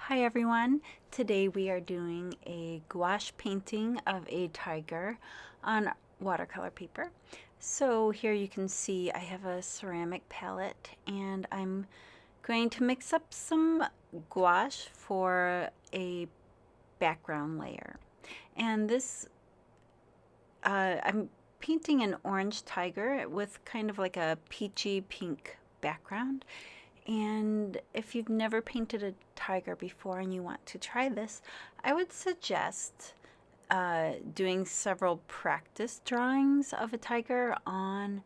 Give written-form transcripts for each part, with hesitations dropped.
Hi everyone. Today we are doing a gouache painting of a tiger on watercolor paper. So here you can see I have a ceramic palette and I'm going to mix up some gouache for a background layer. And this, I'm painting an orange tiger with kind of like a peachy pink background. And if you've never painted a tiger before and you want to try this, I would suggest doing several practice drawings of a tiger on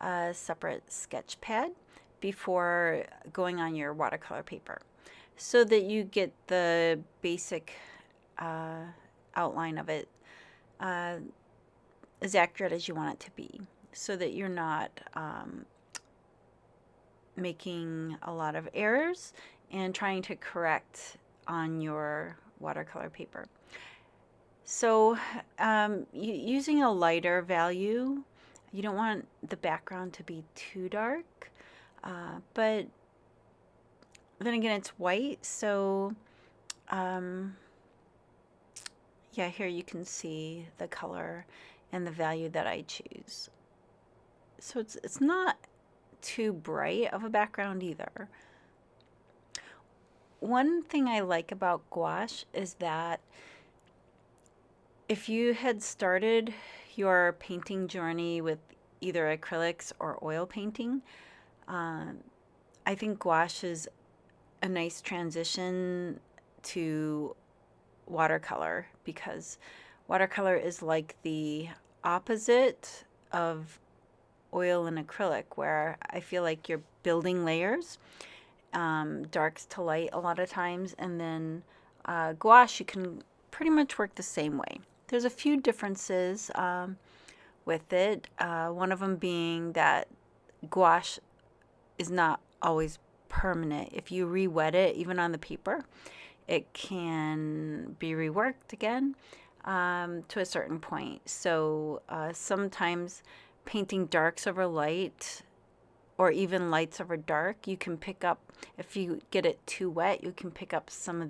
a separate sketch pad before going on your watercolor paper so that you get the basic outline of it as accurate as you want it to be so that you're not making a lot of errors and trying to correct on your watercolor paper. So using a lighter value, you don't want the background to be too dark, but then again it's white, so yeah, here you can see the color and the value that I choose. So it's not too bright of a background either. One thing I like about gouache is that if you had started your painting journey with either acrylics or oil painting, I think gouache is a nice transition to watercolor because watercolor is like the opposite of oil and acrylic, where I feel like you're building layers, darks to light a lot of times, and then gouache you can pretty much work the same way. There's a few differences with it, one of them being that gouache is not always permanent. If you re-wet it, even on the paper, it can be reworked again to a certain point. So sometimes painting darks over light or even lights over dark, you can pick up, if you get it too wet, you can pick up some of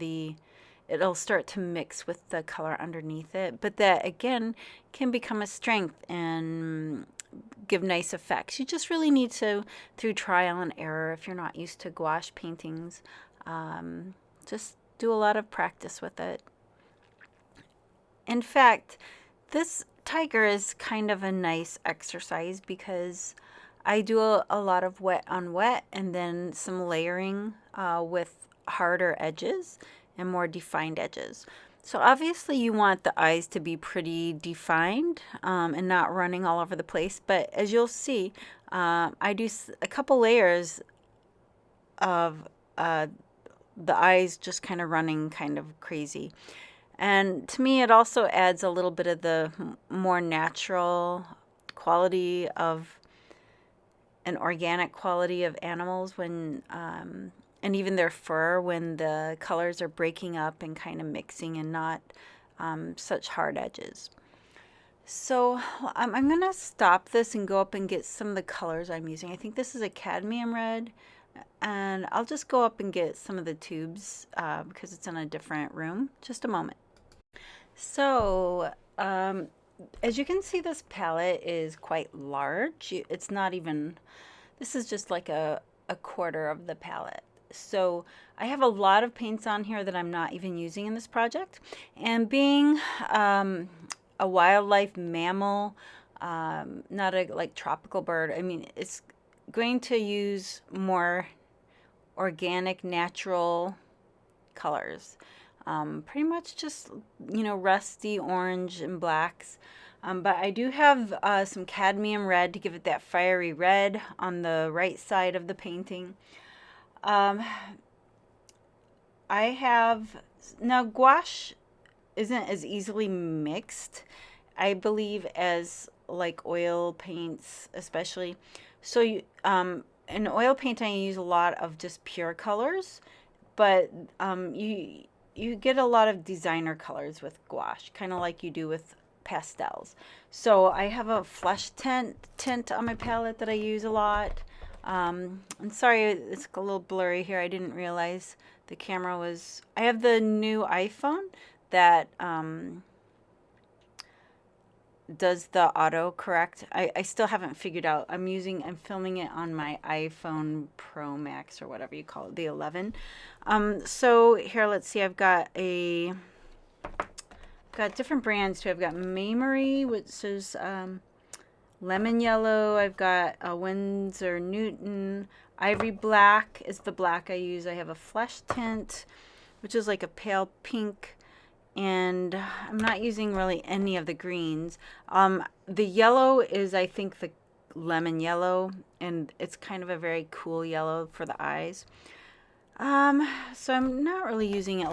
it'll start to mix with the color underneath it. But that again can become a strength and give nice effects. You just really need to, through trial and error, if you're not used to gouache paintings, just do a lot of practice with it. In fact, this tiger is kind of a nice exercise because I do a lot of wet on wet and then some layering with harder edges and more defined edges. So obviously you want the eyes to be pretty defined and not running all over the place. But as you'll see, I do a couple layers of the eyes just kind of running kind of crazy. And to me, it also adds a little bit of the more natural quality of an organic quality of animals when, and even their fur when the colors are breaking up and kind of mixing and not such hard edges. So I'm going to stop this and go up and get some of the colors I'm using. I think this is a cadmium red. And I'll just go up and get some of the tubes because it's in a different room. Just a moment. So, as you can see, this palette is quite large. It's not even, this is just like a quarter of the palette. So I have a lot of paints on here that I'm not even using in this project. And being a wildlife mammal, not a like tropical bird, I mean, it's going to use more organic, natural colors. Pretty much just, rusty orange and blacks. But I do have some cadmium red to give it that fiery red on the right side of the painting. I have, now gouache isn't as easily mixed, I believe, as like oil paints, especially. So in oil painting, I use a lot of just pure colors, but you get a lot of designer colors with gouache, kind of like you do with pastels. So I have a flesh tint on my palette that I use a lot. And sorry, it's a little blurry here. I didn't realize the camera was, I have the new iPhone that does the auto correct. I still haven't figured out. I'm filming it on my iPhone Pro Max or whatever you call it, the 11. So here, let's see. I've got different brands too. I've got Mamery, which is lemon yellow. I've got a Winsor Newton. Ivory black is the black I use. I have a flesh tint, which is like a pale pink. And I'm not using really any of the greens. The yellow is, I think, the lemon yellow, and it's kind of a very cool yellow for the eyes. So I'm not really using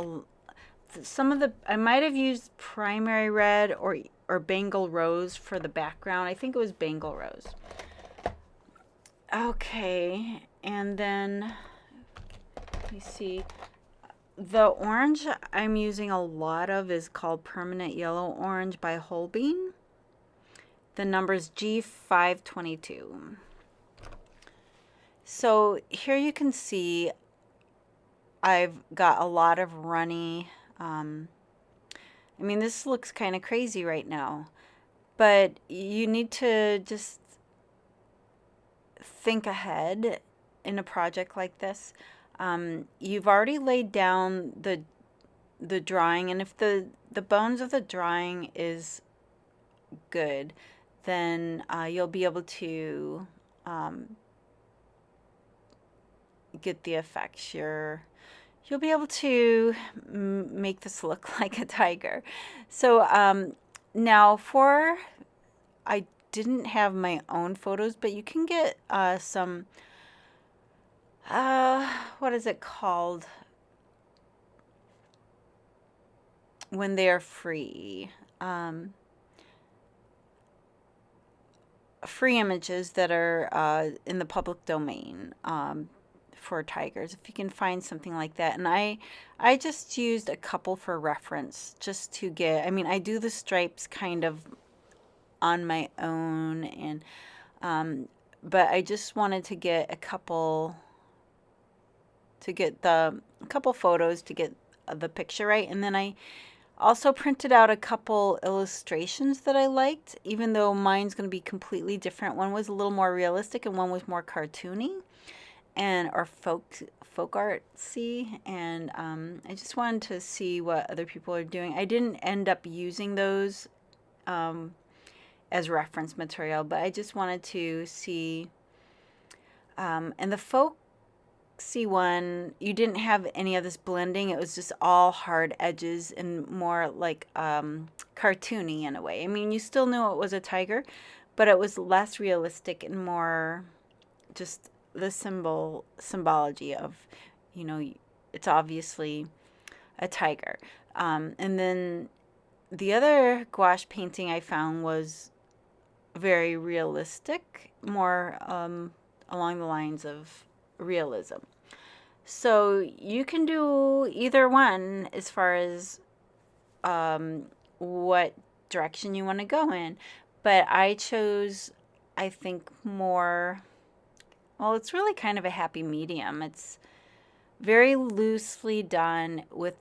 I might have used primary red or Bengal rose for the background. I think it was Bengal rose. Okay, and then let me see. The orange I'm using a lot of is called Permanent Yellow Orange by Holbein. The number is G522. So here you can see I've got a lot of runny, I mean, this looks kind of crazy right now, but you need to just think ahead in a project like this. You've already laid down the drawing, and if the bones of the drawing is good, then you'll be able to get the effects. You'll be able to make this look like a tiger. So now I didn't have my own photos, but you can get some, what is it called when they are free? Free images that are in the public domain for tigers, if you can find something like that. And I just used a couple for reference, just to get, I mean, I do the stripes kind of on my own, and but I just wanted to get a couple photos to get the picture right. And then I also printed out a couple illustrations that I liked, even though mine's going to be completely different. One was a little more realistic and one was more cartoony or folk artsy, and I just wanted to see what other people are doing. I didn't end up using those as reference material, but I just wanted to see. And the folksy one, you didn't have any of this blending. It was just all hard edges and more like cartoony in a way. I mean, you still knew it was a tiger, but it was less realistic and more just the symbology of, you know, it's obviously a tiger. And then the other gouache painting I found was very realistic, more along the lines of realism. So you can do either one as far as what direction you want to go in. But I chose, I think, more, well, it's really kind of a happy medium. It's very loosely done with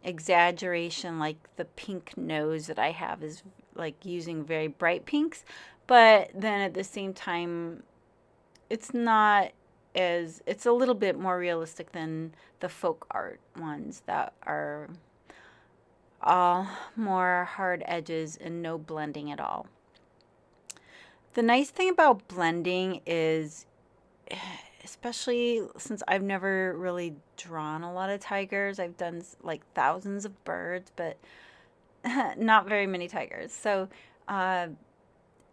exaggeration, like the pink nose that I have is like using very bright pinks, but then at the same time, it's a little bit more realistic than the folk art ones that are all more hard edges and no blending at all. The nice thing about blending is, especially since I've never really drawn a lot of tigers, I've done like thousands of birds, but not very many tigers. So, and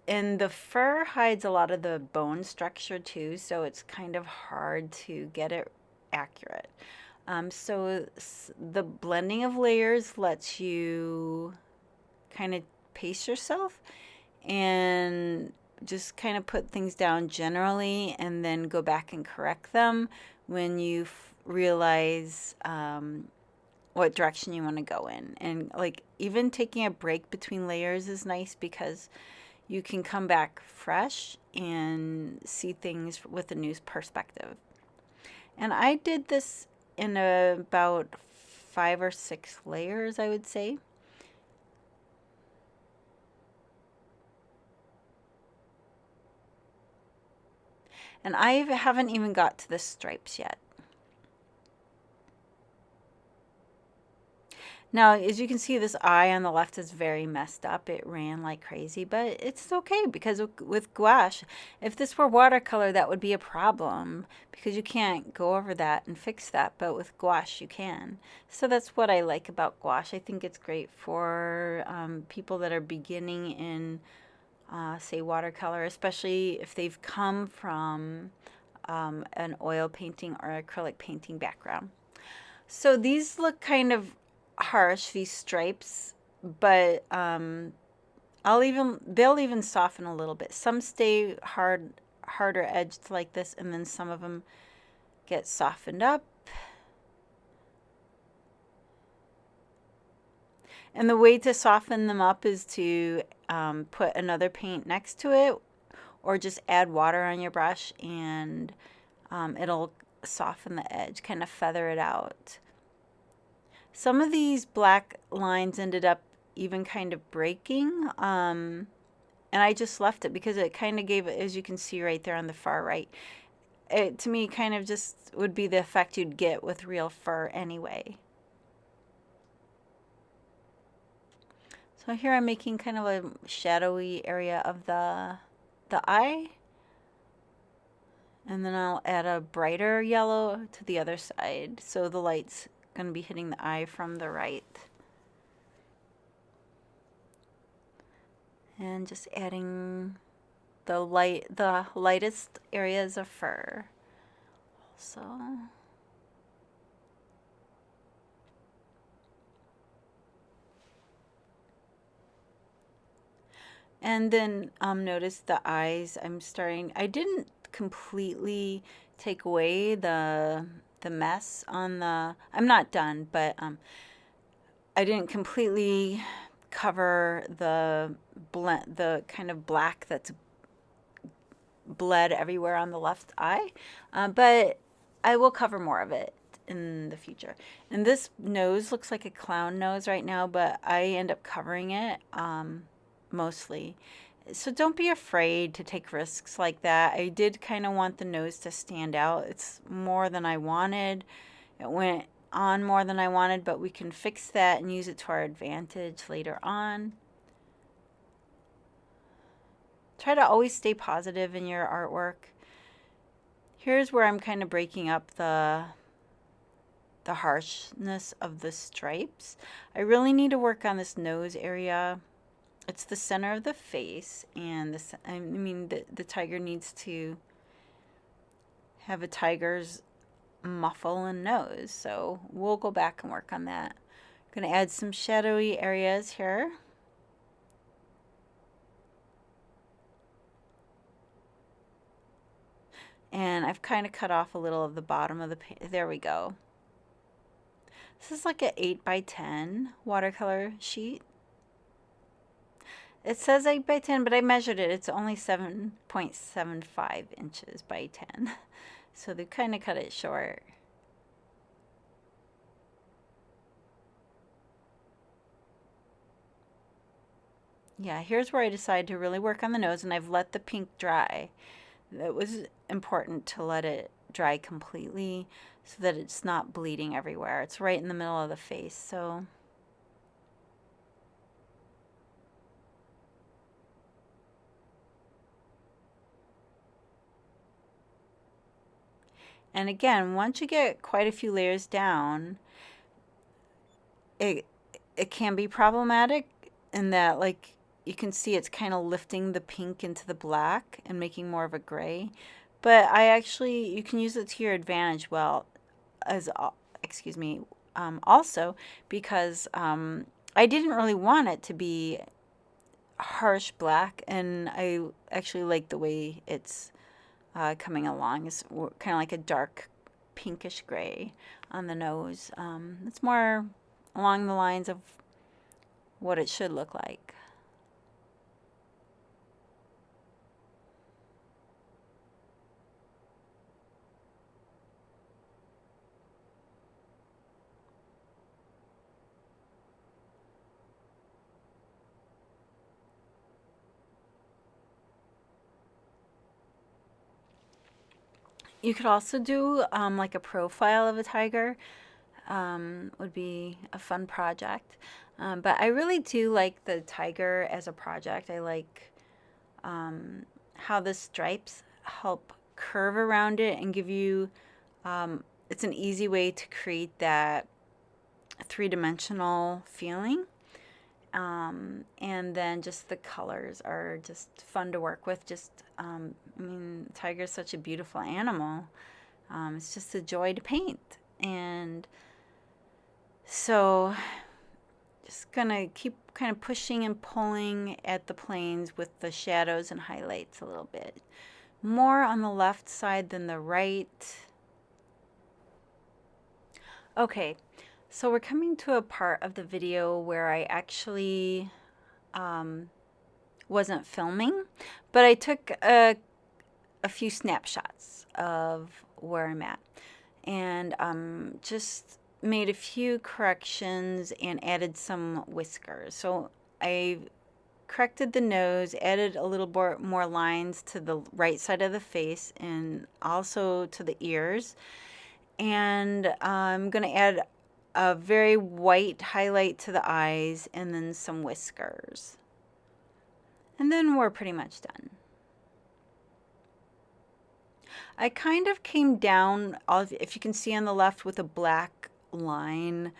the fur hides a lot of the bone structure too, so it's kind of hard to get it accurate. So the blending of layers lets you kind of pace yourself and just kind of put things down generally and then go back and correct them when you realize what direction you want to go in. And like even taking a break between layers is nice because you can come back fresh and see things with a new perspective. And I did this in about 5 or 6 layers, I would say. And I haven't even got to the stripes yet. Now, as you can see, this eye on the left is very messed up. It ran like crazy, but it's okay because with gouache, if this were watercolor, that would be a problem because you can't go over that and fix that, but with gouache, you can. So that's what I like about gouache. I think it's great for people that are beginning in, say, watercolor, especially if they've come from an oil painting or acrylic painting background. So these look kind of harsh, these stripes, but they'll even soften a little bit. Some stay harder edged like this, and then some of them get softened up. And the way to soften them up is to put another paint next to it, or just add water on your brush, and it'll soften the edge, kind of feather it out. Some of these black lines ended up even kind of breaking, and I just left it because it kind of gave, as you can see right there on the far right, it to me kind of just would be the effect you'd get with real fur anyway. So here I'm making kind of a shadowy area of the eye, and then I'll add a brighter yellow to the other side, so the light's going to be hitting the eye from the right. And just adding the lightest areas of fur. So and then notice the eyes. I didn't completely take away the mess on the, I'm not done, but I didn't completely cover the kind of black that's bled everywhere on the left eye, but I will cover more of it in the future. And this nose looks like a clown nose right now, but I end up covering it mostly. So don't be afraid to take risks like that. I did kind of want the nose to stand out. It's more than I wanted. It went on more than I wanted, but we can fix that and use it to our advantage later on. Try to always stay positive in your artwork. Here's where I'm kind of breaking up the harshness of the stripes. I really need to work on this nose area. It's the center of the face, and the tiger needs to have a tiger's muffle and nose, so we'll go back and work on that. I'm going to add some shadowy areas here. And I've kind of cut off a little of the bottom of the paint. There we go. This is like an 8x10 watercolor sheet. It says 8x10, but I measured it. It's only 7.75 inches by 10. So they kind of cut it short. Yeah, here's where I decided to really work on the nose, and I've let the pink dry. It was important to let it dry completely so that it's not bleeding everywhere. It's right in the middle of the face, so and again, once you get quite a few layers down, it can be problematic in that, like, you can see it's kind of lifting the pink into the black and making more of a gray. But you can use it to your advantage also because I didn't really want it to be harsh black, and I actually like the way it's coming along. It's kind of like a dark pinkish gray on the nose. It's more along the lines of what it should look like. You could also do like a profile of a tiger. Would be a fun project. But I really do like the tiger as a project. I like how the stripes help curve around it and give you, it's an easy way to create that three-dimensional feeling. And then just the colors are just fun to work with. Just, I mean, tiger is such a beautiful animal. It's just a joy to paint. And so just gonna keep kind of pushing and pulling at the planes with the shadows and highlights a little bit. More on the left side than the right. Okay, so we're coming to a part of the video where I actually wasn't filming, but I took a few snapshots of where I'm at, and just made a few corrections and added some whiskers. So I corrected the nose, added a little more lines to the right side of the face and also to the ears. And I'm going to add a very white highlight to the eyes and then some whiskers. And then we're pretty much done. I kind of came down, if you can see on the left, with a black line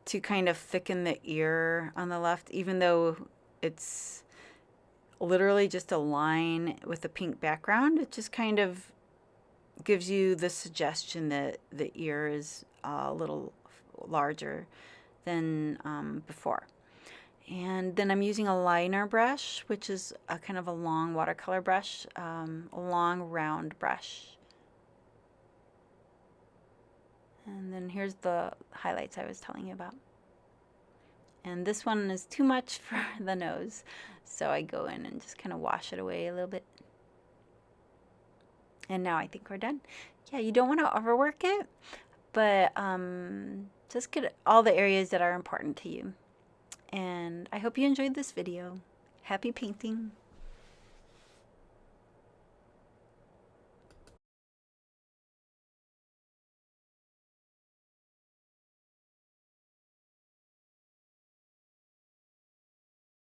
to kind of thicken the ear on the left, even though it's literally just a line with a pink background. It just kind of gives you the suggestion that the ear is a little larger than before. And then I'm using a liner brush, which is a kind of a long watercolor brush, a long round brush. And then here's the highlights I was telling you about. And this one is too much for the nose, so I go in and just kind of wash it away a little bit. And now I think we're done. Yeah, you don't want to overwork it, but just get all the areas that are important to you. And I hope you enjoyed this video. Happy painting!